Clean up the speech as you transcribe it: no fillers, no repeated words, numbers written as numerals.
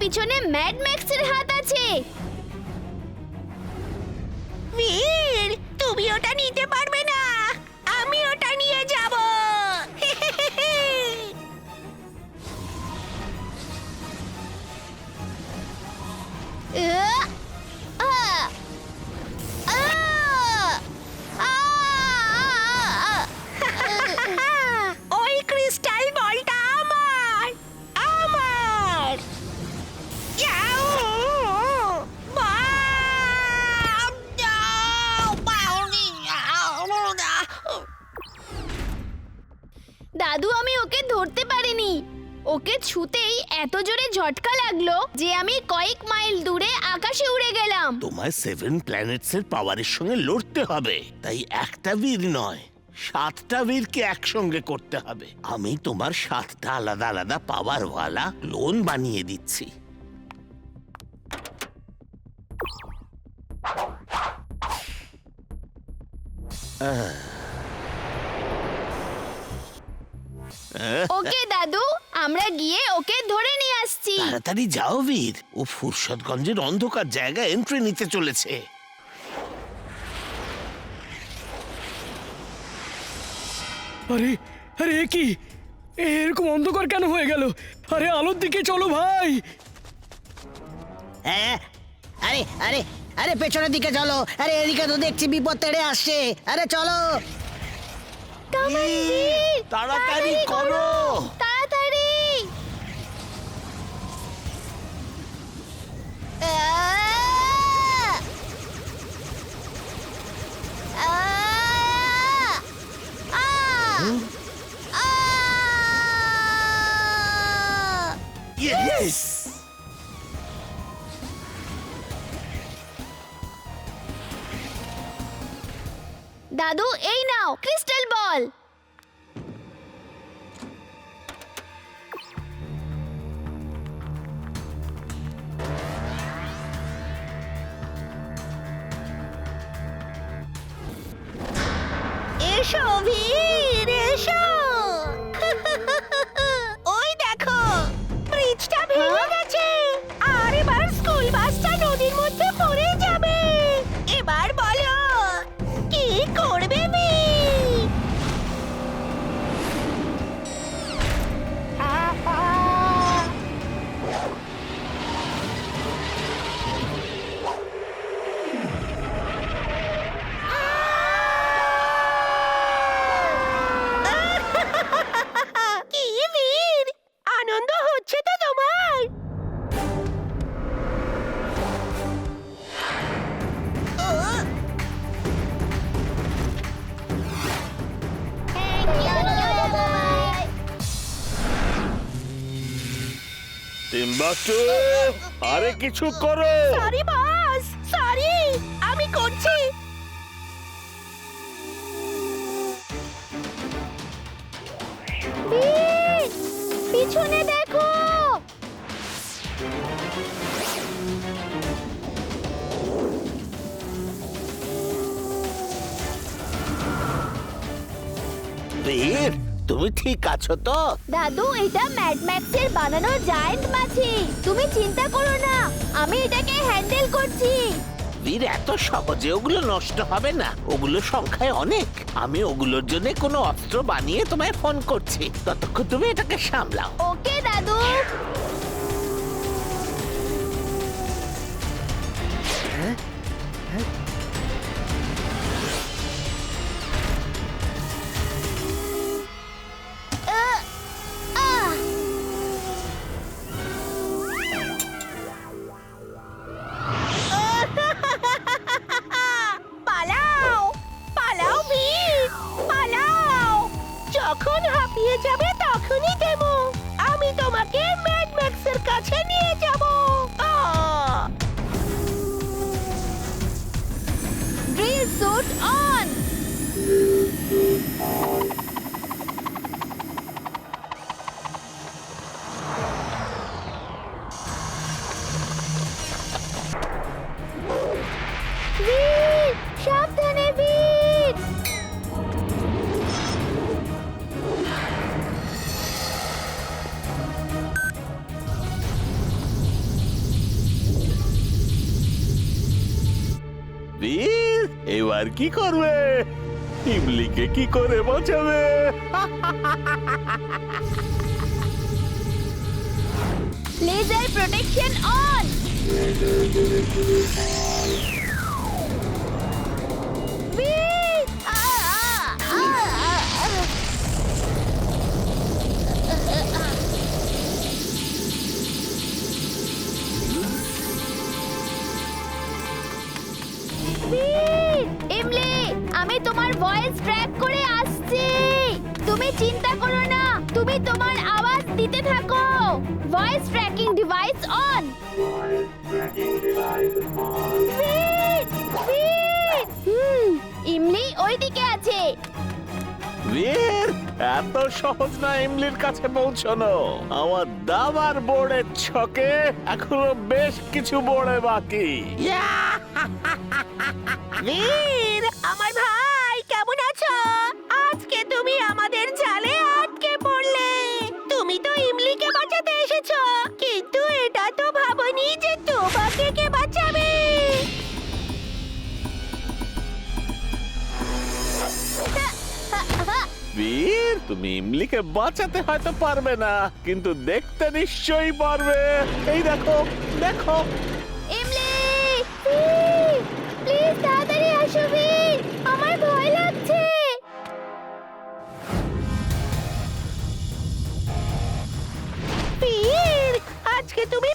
পিছনে ম্যাড ম্যাক্সের হাত আছে। বীর, তুমি ওটা নিতে পারবে না, আমি ওটা নিয়ে যাব। আহ! আহ! আহ! আহ! ওই ক্রিস্টাল বলটা আমার, আমার। যাও, বাপ, যাও, বাউনি, যাও। দাদু, আমি ওকে ধরতে পারিনি। ওকে ছুতেই এত জোরে ঝটকা লাগলো যে আমি কয়েক মাইল দূরে আকাশে উড়ে গেলাম। তোমায় 7 প্ল্যানেটস এর পাওয়ারের সঙ্গে লড়তে হবে, তাই একটা বীর নয় 7টা বীরকে একসঙ্গে করতে হবে। আমি তোমার 7টা আলাদা আলাদা পাওয়ারওয়ালা ক্লোন বানিয়ে দিচ্ছি। ওকে দাদু, আমরা গিয়ে ওকে ধরে নিয়ে আসছি। তাড়াতাড়ি যাও বীর, ও ফুরসতগঞ্জের অন্ধকার জায়গায় এন্ট্রি নিতে চলেছে। আরে আরে এ কি, এরকম অন্ধকার কেন হয়ে গেল? আরে আলোর দিকে চলো ভাই। হ্যাঁ, আরে আরে আরে পেছনের দিকে চলো। আরে এদিকে তো দেখছি বিপদ তেড়ে আসছে। আরে চলো। তাড়াতাড়ি করো। তাড়াতাড়ি! আহ! আহ! আহ! আহ! ইয়েস! দাদু, এই নাও ক্রিস্টাল বল। এসো বীর, এসো। ওই দেখো, ব্রিজটা ভেঙে গেছে, আর এবার স্কুল বাসটা নদীর মধ্যে পড়ে যাবে। এবার বলো, কি করবে বীর? কি বীর, আনন্দ হচ্ছে তো তোমার? টিম্বাকটু, আরে কিছু করো। সরি বস, সরি, আমি করছি। বীর, পিছনে দেখো। বীর, তুমি ঠিক আছো তো? দাদু, এটা ম্যাড ম্যাক্সের বানানো জায়ান্ট মাছি। তুমি চিন্তা করো না, আমি এটাকে হ্যান্ডেল করছি। বীর, এত সহজে ওগুলো নষ্ট হবে না, ওগুলো সংখ্যায় অনেক। আমি ওগুলোর জন্য কোনো অস্ত্র বানিয়ে তোমায় ফোন করছি, ততক্ষণ তুমি এটাকে সামলাও। ওকে দাদু। আহ! আহ! পালাও, পালাও বীর, পালাও। যখন হাঁপিয়ে যাবে তখনই দেবো আমি তোমাকে ম্যাড এবার কি করবে? ইমলিকে কি করে বাঁচাবে? Laser protection on. ইমলি, আমি তোমার ভয়েস ট্র্যাক করে আসছি। তুমি চিন্তা করো না, তুমি তোমার আওয়াজ দিতে থাকো। Voice tracking device on. Imli ওইদিকে আছে। বীর, এত সহজ না ইমলির কাছে পৌঁছানো। আমার দাবার বোর্ডের ছকে এখনো বেশ কিছু বোর্ডে বাকি। বীর, আমার ভাই কেমন আছো? আজকে তুমি আমাদের জালে আটকে পড়লে। তুমি তো ইমলিকে বাঁচাতে এসেছো, কিন্তু এটা তো ভাবনি যে তোমাকে কে বাঁচাবে। বীর, তুমি ইমলিকে বাঁচাতে হয়তো পারবে না, কিন্তু দেখতে নিশ্চয়ই পারবে। এই দেখো, দেখো। ইমলি, প্লিজ তাড়াতাড়ি আসো বীর, আমার ভয় লাগছে। বীর, আজকে তুমি